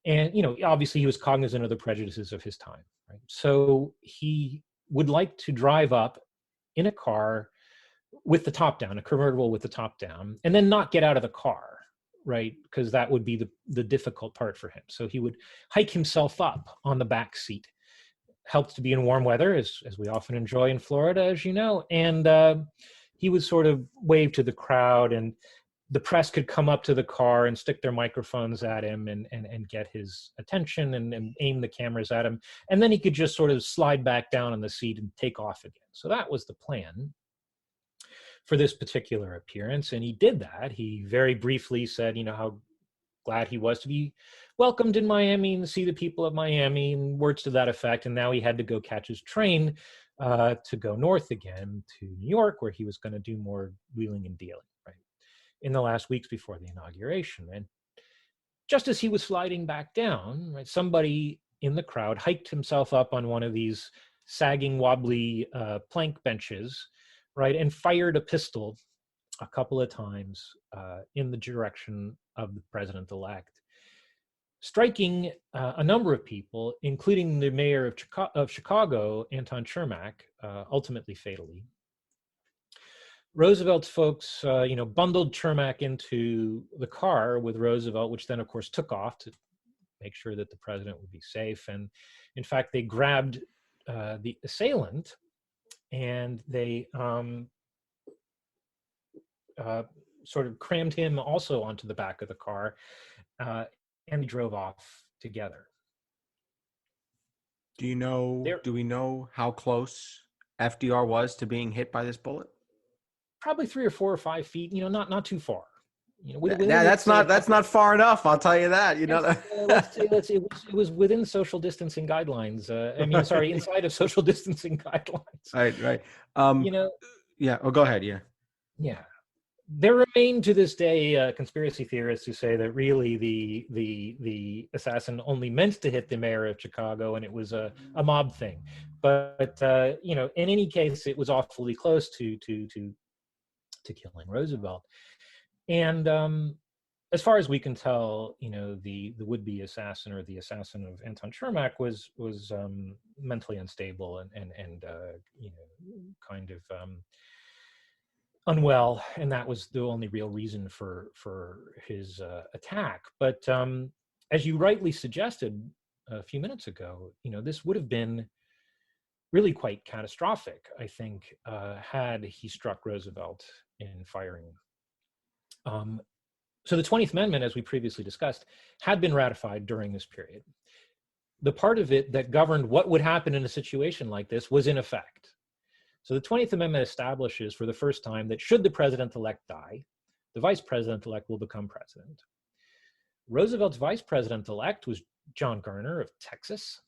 And, obviously he was cognizant of the prejudices of his time, right? So he would like to drive up in a car with the top down, a convertible with the top down, and then not get out of the car, right? Because that would be the difficult part for him. So he would hike himself up on the back seat. Helped to be in warm weather, as we often enjoy in Florida, as you know. And he would sort of wave to the crowd, and the press could come up to the car and stick their microphones at him and get his attention and aim the cameras at him. And then he could just sort of slide back down on the seat and take off again. So that was the plan for this particular appearance. And he did that. He very briefly said, how glad he was to be welcomed in Miami and see the people of Miami, and words to that effect. And now he had to go catch his train to go north again to New York, where he was going to do more wheeling and dealing, right, in the last weeks before the inauguration. And just as he was sliding back down, right, somebody in the crowd hiked himself up on one of these sagging, wobbly plank benches, right, and fired a pistol a couple of times in the direction of the president-elect, striking a number of people, including the mayor of Chicago, Anton Chermak, ultimately fatally. Roosevelt's folks, bundled Chermak into the car with Roosevelt, which then, of course, took off to make sure that the president would be safe. And in fact, they grabbed the assailant and they sort of crammed him also onto the back of the car, and they drove off together. Do we know how close FDR was to being hit by this bullet? Probably 3 or 4 or 5 feet, not too far, That's not far enough. I'll tell you that. Let's say it was within social distancing guidelines. Inside of social distancing guidelines. Right. Yeah. Oh, go ahead. Yeah. Yeah. There remain to this day conspiracy theorists who say that really the assassin only meant to hit the mayor of Chicago and it was a mob thing. But in any case, it was awfully close to killing Roosevelt. And as far as we can tell, the would-be assassin or the assassin of Anton Chermak was mentally unstable and kind of unwell, and that was the only real reason for his attack. But as you rightly suggested a few minutes ago, this would have been really quite catastrophic, I think, had he struck Roosevelt in firing. So the 20th Amendment, as we previously discussed, had been ratified during this period. The part of it that governed what would happen in a situation like this was in effect. So the 20th Amendment establishes for the first time that should the president-elect die, the vice president-elect will become president. Roosevelt's vice president-elect was John Garner of Texas,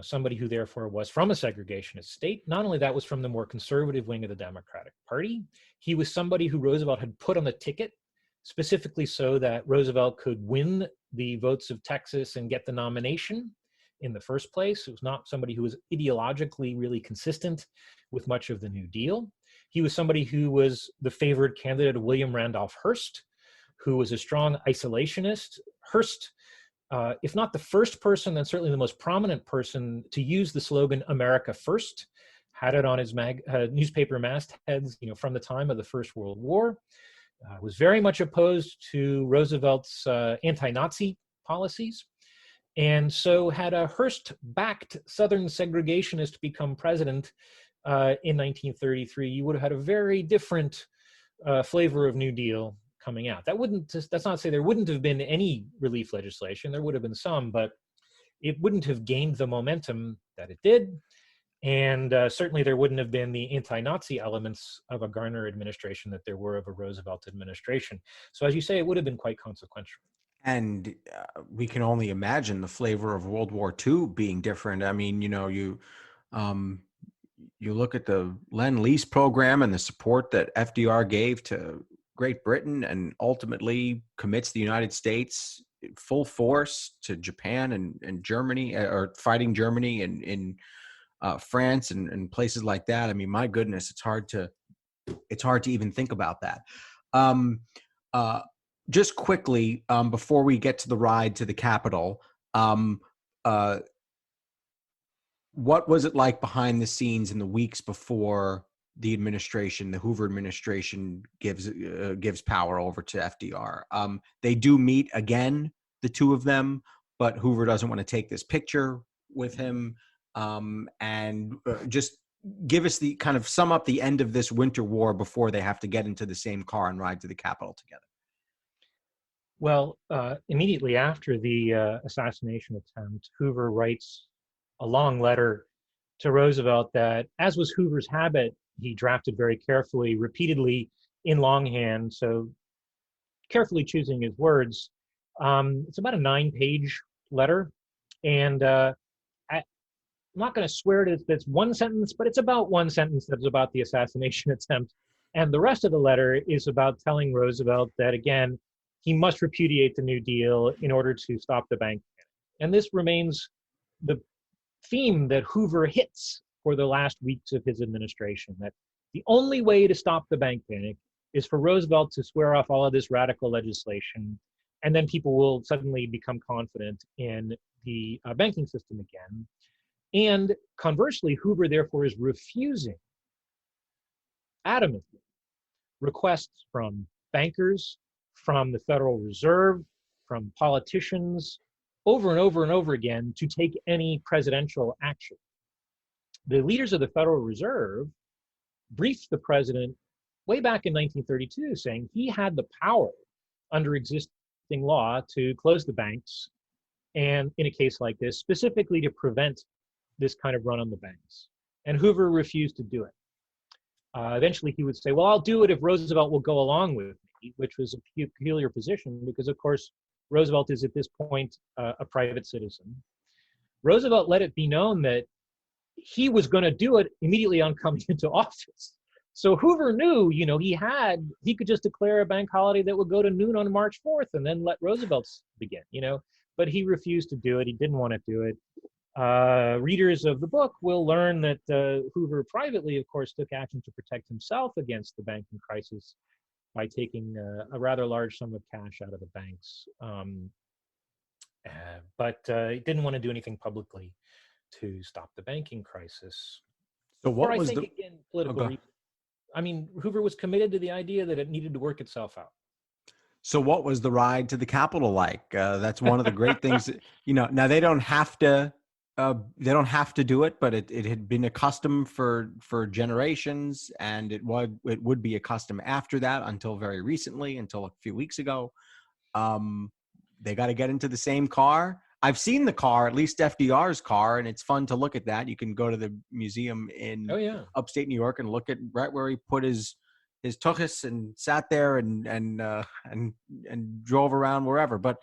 somebody who therefore was from a segregationist state. Not only that, was from the more conservative wing of the Democratic Party. He was somebody who Roosevelt had put on the ticket, specifically so that Roosevelt could win the votes of Texas and get the nomination in the first place. It was not somebody who was ideologically really consistent with much of the New Deal. He was somebody who was the favored candidate of William Randolph Hearst, who was a strong isolationist. Hearst, if not the first person, then certainly the most prominent person to use the slogan "America First," had it on his newspaper mastheads, from the time of the First World War. Was very much opposed to Roosevelt's anti-Nazi policies. And so had a Hearst-backed Southern segregationist become president in 1933, you would have had a very different flavor of New Deal coming out. That's not to say there wouldn't have been any relief legislation. There would have been some, but it wouldn't have gained the momentum that it did. And certainly there wouldn't have been the anti-Nazi elements of a Garner administration that there were of a Roosevelt administration. So as you say, it would have been quite consequential. And we can only imagine the flavor of World War II being different. I mean, you look at the Lend-Lease program and the support that FDR gave to Great Britain and ultimately commits the United States full force to Japan and Germany, or fighting Germany and in France and places like that. I mean, my goodness, it's hard to even think about that. Just quickly, before we get to the ride to the Capitol, what was it like behind the scenes in the weeks before the Hoover administration gives power over to FDR? They do meet again, the two of them, but Hoover doesn't want to take this picture with him. Just give us the kind of sum up the end of this winter war before they have to get into the same car and ride to the Capitol together. Well, immediately after the assassination attempt, Hoover writes a long letter to Roosevelt that, as was Hoover's habit, he drafted very carefully, repeatedly in longhand, so carefully choosing his words. It's about a 9-page letter, and I'm not going to swear that it's one sentence, but it's about one sentence that's about the assassination attempt. And the rest of the letter is about telling Roosevelt that, again, he must repudiate the New Deal in order to stop the bank panic. And this remains the theme that Hoover hits for the last weeks of his administration, that the only way to stop the bank panic is for Roosevelt to swear off all of this radical legislation, and then people will suddenly become confident in the banking system again. And conversely, Hoover therefore is refusing adamantly requests from bankers, from the Federal Reserve, from politicians, over and over and over again, to take any presidential action. The leaders of the Federal Reserve briefed the president way back in 1932, saying he had the power under existing law to close the banks, and in a case like this, specifically to prevent this kind of run on the banks. And Hoover refused to do it. Eventually he would say, well, I'll do it if Roosevelt will go along with me. which was a peculiar position because, of course, Roosevelt is at this point a private citizen. Roosevelt let it be known that he was going to do it immediately on coming into office. So Hoover knew, he could just declare a bank holiday that would go to noon on March 4th and then let Roosevelt's begin, but he refused to do it. He didn't want to do it. Readers of the book will learn that Hoover privately, of course, took action to protect himself against the banking crisis by taking a rather large sum of cash out of the banks. But he didn't want to do anything publicly to stop the banking crisis. So what was again, political reasons. I mean, Hoover was committed to the idea that it needed to work itself out. So what was the ride to the Capitol like? That's one of the great things. Now they don't have to. They don't have to do it, but it had been a custom for generations, and it would be a custom after that until very recently, until a few weeks ago. They got to get into the same car. I've seen the car, at least FDR's car, and it's fun to look at that. You can go to the museum in upstate New York and look at right where he put his tuchus and sat there and drove around wherever. But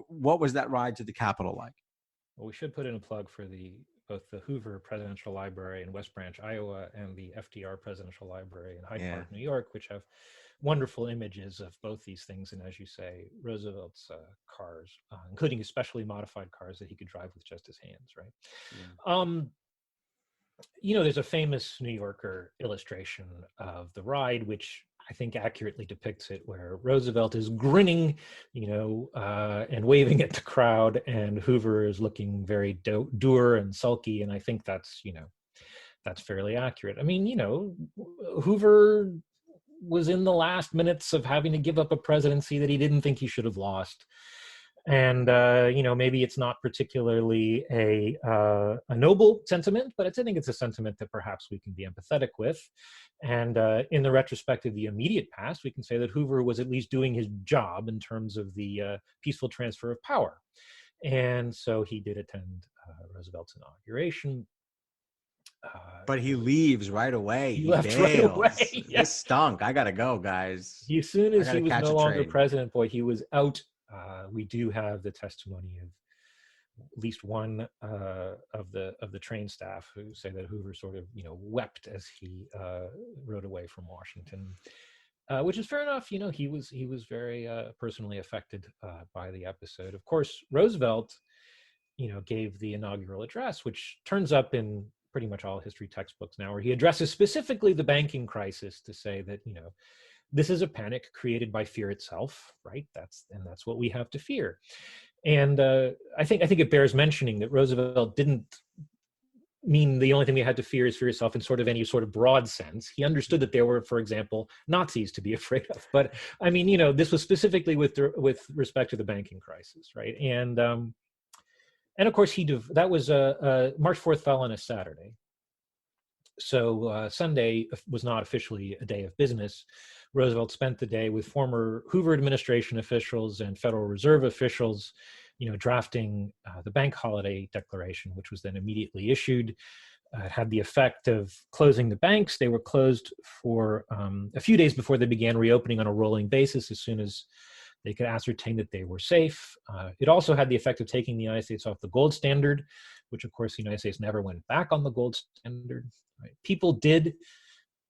what was that ride to the Capitol like? Well, we should put in a plug for both the Hoover Presidential Library in West Branch, Iowa, and the FDR Presidential Library in Hyde Park, New York, which have wonderful images of both these things. And as you say, Roosevelt's cars, including especially modified cars that he could drive with just his hands, right? Yeah. There's a famous New Yorker illustration of the ride, which I think accurately depicts it, where Roosevelt is grinning, and waving at the crowd, and Hoover is looking very dour and sulky. And I think that's fairly accurate. I mean, Hoover was in the last minutes of having to give up a presidency that he didn't think he should have lost. And, maybe it's not particularly a noble sentiment, but I think it's a sentiment that perhaps we can be empathetic with. And in the retrospect of the immediate past, we can say that Hoover was at least doing his job in terms of the peaceful transfer of power. And so he did attend Roosevelt's inauguration. But he leaves right away. He left right away. Yeah. This stunk. I got to go, guys. As soon as he was no longer president, he was out. We do have the testimony of at least one of the train staff who say that Hoover sort of wept as he rode away from Washington, which is fair enough. He was very personally affected by the episode. Of course, Roosevelt gave the inaugural address, which turns up in pretty much all history textbooks now, where he addresses specifically the banking crisis to say that this is a panic created by fear itself, right? That's what we have to fear. And I think it bears mentioning that Roosevelt didn't mean the only thing we had to fear is fear itself in any sort of broad sense. He understood that there were, for example, Nazis to be afraid of. But I mean, this was specifically with respect to the banking crisis, right? And of course, that was March 4th fell on a Saturday. So Sunday was not officially a day of business. Roosevelt spent the day with former Hoover administration officials and Federal Reserve officials, drafting the bank holiday declaration, which was then immediately issued. It had the effect of closing the banks. They were closed for a few days before they began reopening on a rolling basis as soon as they could ascertain that they were safe. It also had the effect of taking the United States off the gold standard, which of course the United States never went back on the gold standard. Right? People did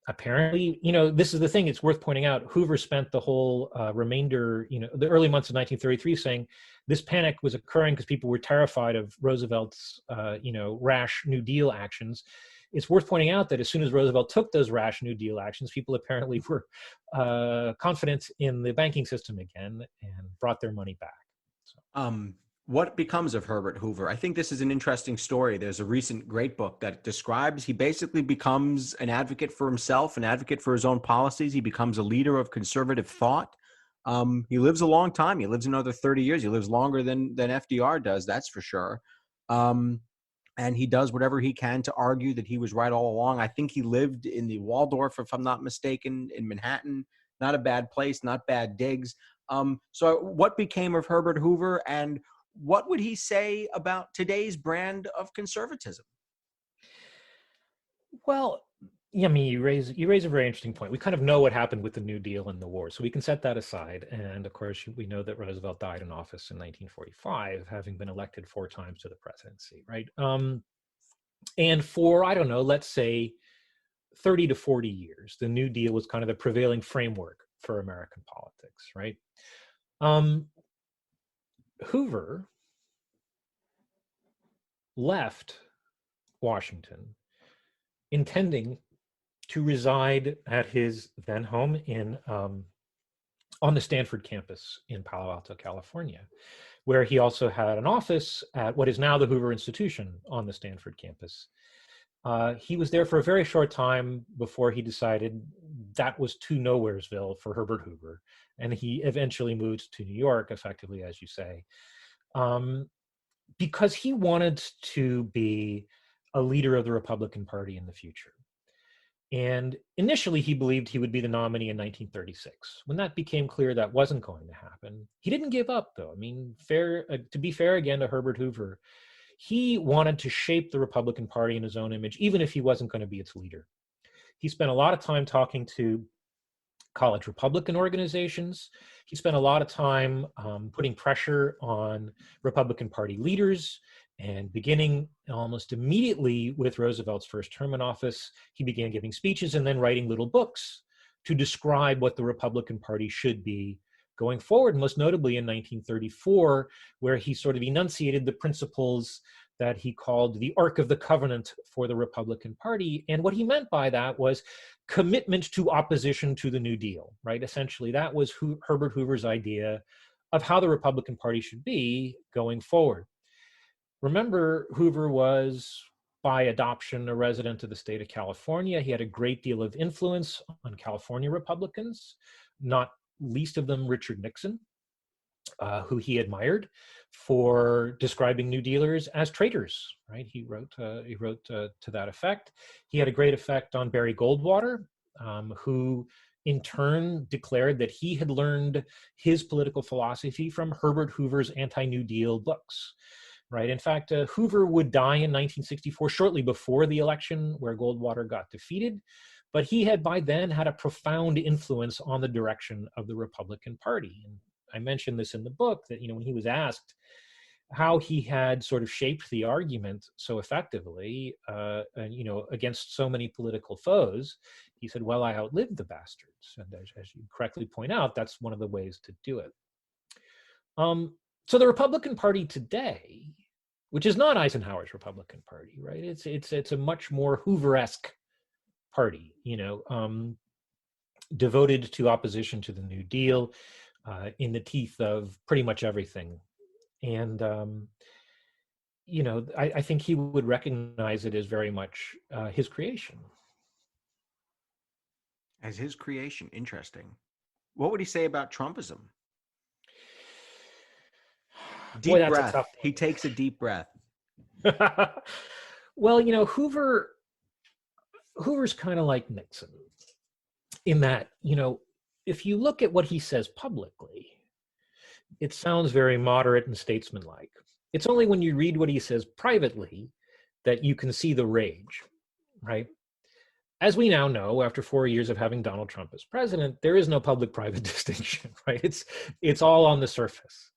apparently, this is the thing, it's worth pointing out, Hoover spent the whole remainder, the early months of 1933 saying this panic was occurring because people were terrified of Roosevelt's, rash New Deal actions. It's worth pointing out that as soon as Roosevelt took those rash New Deal actions, people apparently were confident in the banking system again and brought their money back. So. What becomes of Herbert Hoover? I think this is an interesting story. There's a recent great book that describes he basically becomes an advocate for himself, an advocate for his own policies. He becomes a leader of conservative thought. He lives a long time. He lives another 30 years. He lives longer than FDR does, that's for sure. And he does whatever he can to argue that he was right all along. I think he lived in the Waldorf, if I'm not mistaken, in Manhattan. Not a bad place, not bad digs. So what became of Herbert Hoover, and what would he say about today's brand of conservatism? Well, Yeah, I mean, you raise a very interesting point. We kind of know what happened with the New Deal and the war, so we can set that aside. And of course, we know that Roosevelt died in office in 1945, having been elected 4 times to the presidency, right? And for, I don't know, let's say 30 to 40 years, the New Deal was kind of the prevailing framework for American politics, right? Hoover left Washington intending to reside at his then home in on the Stanford campus in Palo Alto, California, where he also had an office at what is now the Hoover Institution on the Stanford campus. He was there for a very short time before he decided that was too nowheresville for Herbert Hoover, and he eventually moved to New York, effectively, as you say, because he wanted to be a leader of the Republican Party in the future. And initially, he believed he would be the nominee in 1936. When that became clear that wasn't going to happen, he didn't give up, though. I mean, to be fair again to Herbert Hoover, he wanted to shape the Republican Party in his own image, even if he wasn't going to be its leader. He spent a lot of time talking to college Republican organizations. He spent a lot of time putting pressure on Republican Party leaders. And beginning almost immediately with Roosevelt's first term in office, he began giving speeches and then writing little books to describe what the Republican Party should be going forward, most notably in 1934, where he sort of enunciated the principles that he called the Ark of the Covenant for the Republican Party. And what he meant by that was commitment to opposition to the New Deal, right? Essentially, that was Herbert Hoover's idea of how the Republican Party should be going forward. Remember, Hoover was, by adoption, a resident of the state of California. He had a great deal of influence on California Republicans, not least of them Richard Nixon, who he admired for describing New Dealers as traitors, right? He wrote to that effect. He had a great effect on Barry Goldwater, who in turn declared that he had learned his political philosophy from Herbert Hoover's anti-New Deal books. Right. In fact, Hoover would die in 1964, shortly before the election where Goldwater got defeated. But he had by then had a profound influence on the direction of the Republican Party. And I mentioned this in the book that, when he was asked how he had sort of shaped the argument so effectively, against so many political foes, he said, well, I outlived the bastards. And as you correctly point out, that's one of the ways to do it. So the Republican Party today, which is not Eisenhower's Republican Party, right? It's a much more Hoover-esque party, devoted to opposition to the New Deal, in the teeth of pretty much everything. And, I think he would recognize it as very much his creation. As his creation, interesting. What would he say about Trumpism? Deep Boy, that's breath. a tough one. He takes a deep breath. Well, Hoover's kind of like Nixon in that, if you look at what he says publicly, it sounds very moderate and statesmanlike. It's only when you read what he says privately that you can see the rage, right? As we now know, after 4 years of having Donald Trump as president, there is no public-private distinction, right? It's all on the surface.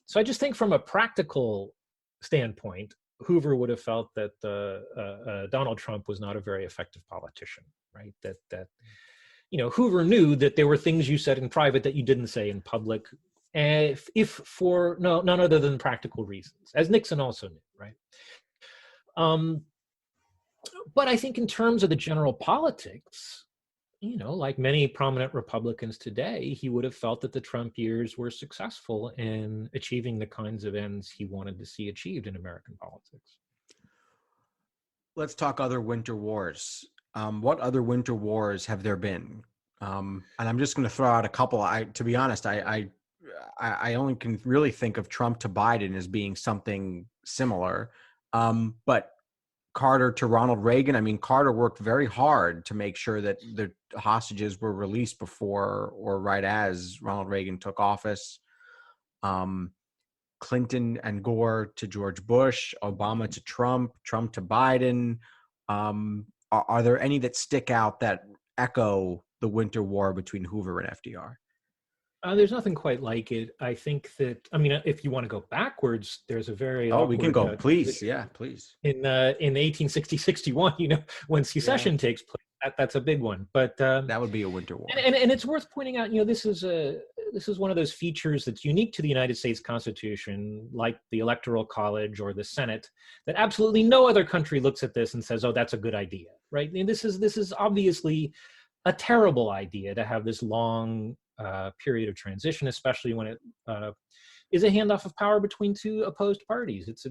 So I just think from a practical standpoint, Hoover would have felt that Donald Trump was not a very effective politician, right? That Hoover knew that there were things you said in private that you didn't say in public, if for none other than practical reasons, as Nixon also knew, right? But I think in terms of the general politics, like many prominent Republicans today, he would have felt that the Trump years were successful in achieving the kinds of ends he wanted to see achieved in American politics. Let's talk other winter wars. What other winter wars have there been? And I'm just going to throw out a couple. To be honest, I only can really think of Trump to Biden as being something similar. But Carter to Ronald Reagan. I mean, Carter worked very hard to make sure that the hostages were released before or right as Ronald Reagan took office. Clinton and Gore to George Bush, Obama to Trump, Trump to Biden. are there any that stick out that echo the winter war between Hoover and FDR? There's nothing quite like it. I think that, I mean, if you want to go backwards, there's a very we can go, please. transition. Yeah, please. In 1860-61, when secession takes place, that's a big one. But that would be a winter war. And it's worth pointing out, this is one of those features that's unique to the United States Constitution, like the Electoral College or the Senate, that absolutely no other country looks at this and says, "Oh, that's a good idea," right? And this is obviously a terrible idea to have this long period of transition, especially when it is a handoff of power between two opposed parties. It's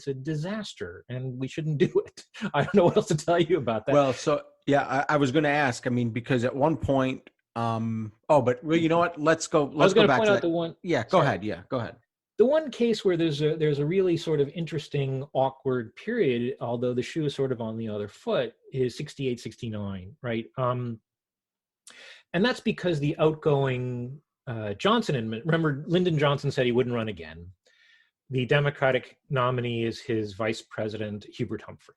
a disaster, and we shouldn't do it. I don't know what else to tell you about that. Well, so yeah, I was going to ask. I mean, because at one point, but you know what? Let's go. Let's go back to that. The one. Yeah, go ahead. Yeah, go ahead. The one case where there's a really sort of interesting, awkward period, although the shoe is sort of on the other foot, is 68, 69, right? And that's because the outgoing Johnson admin, remember, Lyndon Johnson said he wouldn't run again. The Democratic nominee is his vice president, Hubert Humphrey.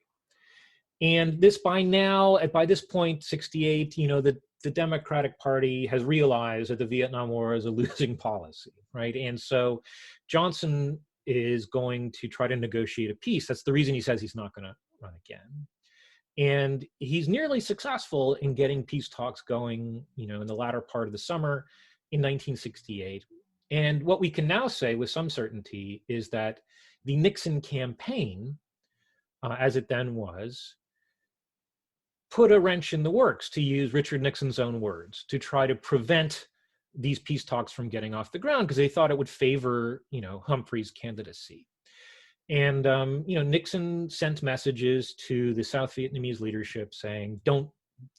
And by this point, 68, the Democratic Party has realized that the Vietnam War is a losing policy, right? And so Johnson is going to try to negotiate a peace. That's the reason he says he's not going to run again. And he's nearly successful in getting peace talks going, in the latter part of the summer in 1968. And what we can now say with some certainty is that the Nixon campaign, as it then was, put a wrench in the works, to use Richard Nixon's own words, to try to prevent these peace talks from getting off the ground, because they thought it would favor, Humphrey's candidacy. And, Nixon sent messages to the South Vietnamese leadership saying, don't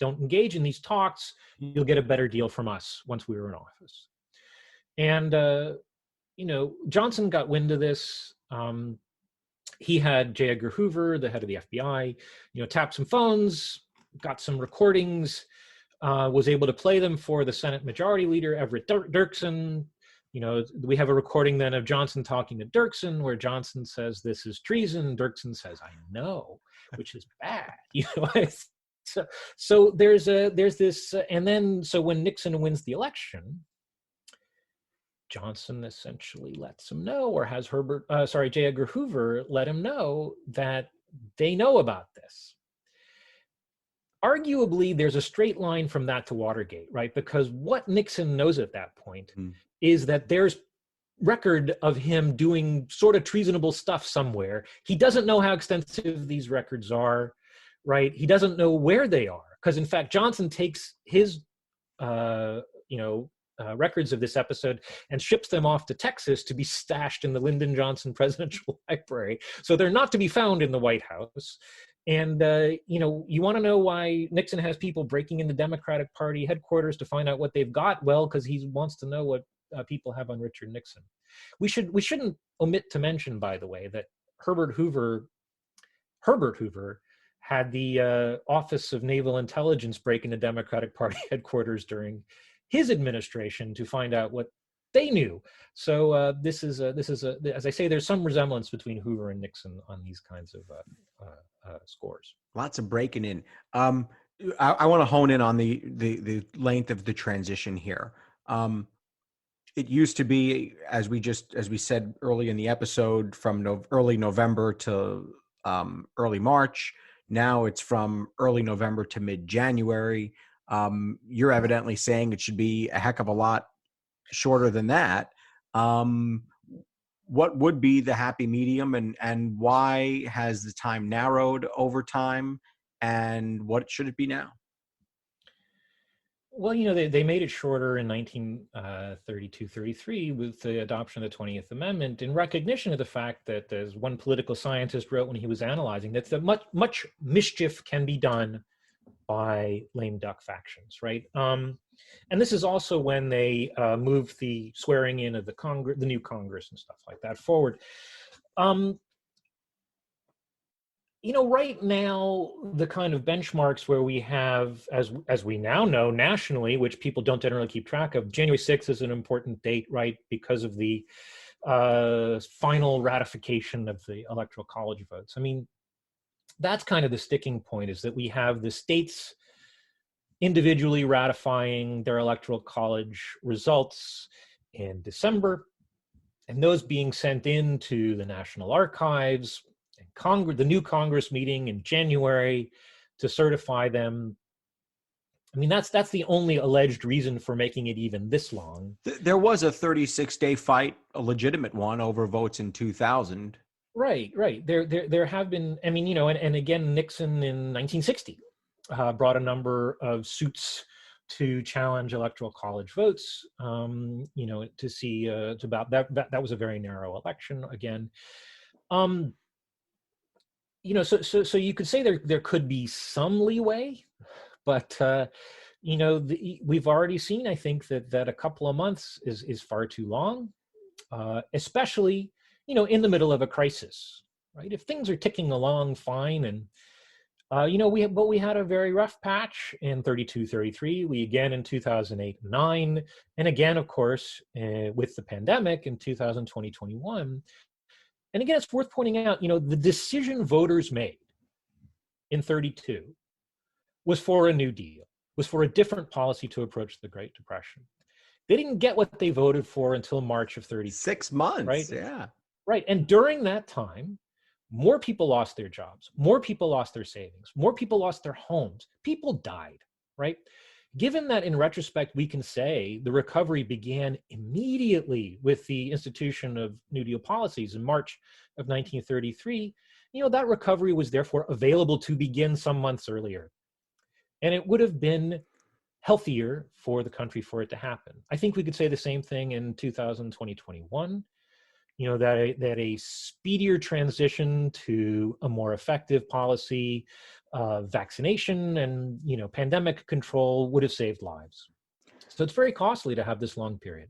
engage in these talks. You'll get a better deal from us once we were in office. And, Johnson got wind of this. He had J. Edgar Hoover, the head of the FBI, tapped some phones, got some recordings, was able to play them for the Senate Majority Leader, Everett Dirksen. We have a recording then of Johnson talking to Dirksen, where Johnson says, "This is treason." Dirksen says, "I know," which is bad. So there's this, and then so when Nixon wins the election, Johnson essentially lets him know, or has J. Edgar Hoover let him know that they know about this. Arguably, there's a straight line from that to Watergate, right? Because what Nixon knows at that point is that there's record of him doing sort of treasonable stuff somewhere. He doesn't know how extensive these records are, right? He doesn't know where they are, because in fact, Johnson takes his, records of this episode and ships them off to Texas to be stashed in the Lyndon Johnson Presidential Library. So they're not to be found in the White House. And, you want to know why Nixon has people breaking into Democratic Party headquarters to find out what they've got? Well, because he wants to know what people have on Richard Nixon. We shouldn't omit to mention, by the way, that Herbert Hoover had the Office of Naval Intelligence break into Democratic Party headquarters during his administration to find out what they knew. So this is as I say, there's some resemblance between Hoover and Nixon on these kinds of scores. Lots of breaking in. I want to hone in on the length of the transition here. It used to be, as we said early in the episode, from early November to early March. Now it's from early November to mid-January. You're evidently saying it should be a heck of a lot shorter than that. What would be the happy medium, and why has the time narrowed over time, and what should it be now? Well, they made it shorter in 1932-33 with the adoption of the 20th Amendment, in recognition of the fact that, as one political scientist wrote when he was analyzing, that much mischief can be done by lame duck factions, right? And this is also when they moved the swearing in of the new Congress and stuff like that forward. Right now, the kind of benchmarks where we have, as we now know nationally, which people don't generally keep track of, January 6th is an important date, right? Because of the final ratification of the Electoral College votes. I mean, that's kind of the sticking point, is that we have the states individually ratifying their electoral college results in December, and those being sent into the National Archives and the new Congress meeting in January to certify them. I mean, that's the only alleged reason for making it even this long. There was a 36-day fight, a legitimate one, over votes in 2000. Right. There have been, I mean, and again, Nixon in 1960 brought a number of suits to challenge electoral college votes, to see about that was a very narrow election again. So you could say there could be some leeway, but we've already seen, I think, that a couple of months is far too long, especially in the middle of a crisis, right? If things are ticking along fine, and we had a very rough patch in 32, 33. We again in 2008, 9, and again, of course, with the pandemic in 2020, 21. And again, it's worth pointing out, the decision voters made in 32 was for a New Deal, was for a different policy to approach the Great Depression. They didn't get what they voted for until March of 32. 6 months, right? Yeah. Right, and during that time, more people lost their jobs, more people lost their savings, more people lost their homes, people died, right? Given that in retrospect, we can say the recovery began immediately with the institution of New Deal policies in March of 1933, that recovery was therefore available to begin some months earlier. And it would have been healthier for the country for it to happen. I think we could say the same thing in 2021, that a speedier transition to a more effective policy, vaccination and, pandemic control would have saved lives. So it's very costly to have this long period.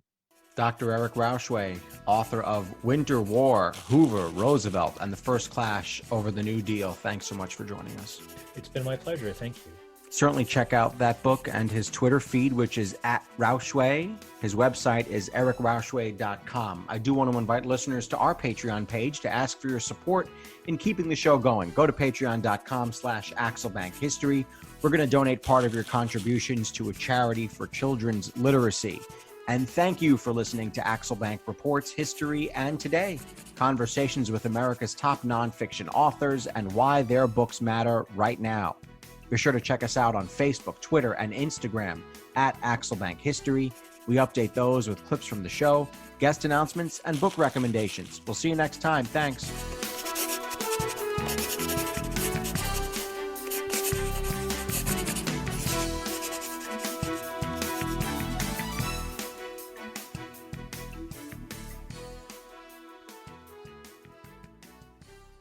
Dr. Eric Rauchway, author of Winter War, Hoover, Roosevelt, and the First Clash Over the New Deal. Thanks so much for joining us. It's been my pleasure. Thank you. Certainly check out that book and his Twitter feed, which is @Rauchway. His website is ericrauchway.com. I do want to invite listeners to our Patreon page to ask for your support in keeping the show going. Go to patreon.com/AxelBankHistory. We're going to donate part of your contributions to a charity for children's literacy. And thank you for listening to Axelbank Reports History and Today, conversations with America's top nonfiction authors and why their books matter right now. Be sure to check us out on Facebook, Twitter, and Instagram @Axelbank History. We update those with clips from the show, guest announcements, and book recommendations. We'll see you next time. Thanks.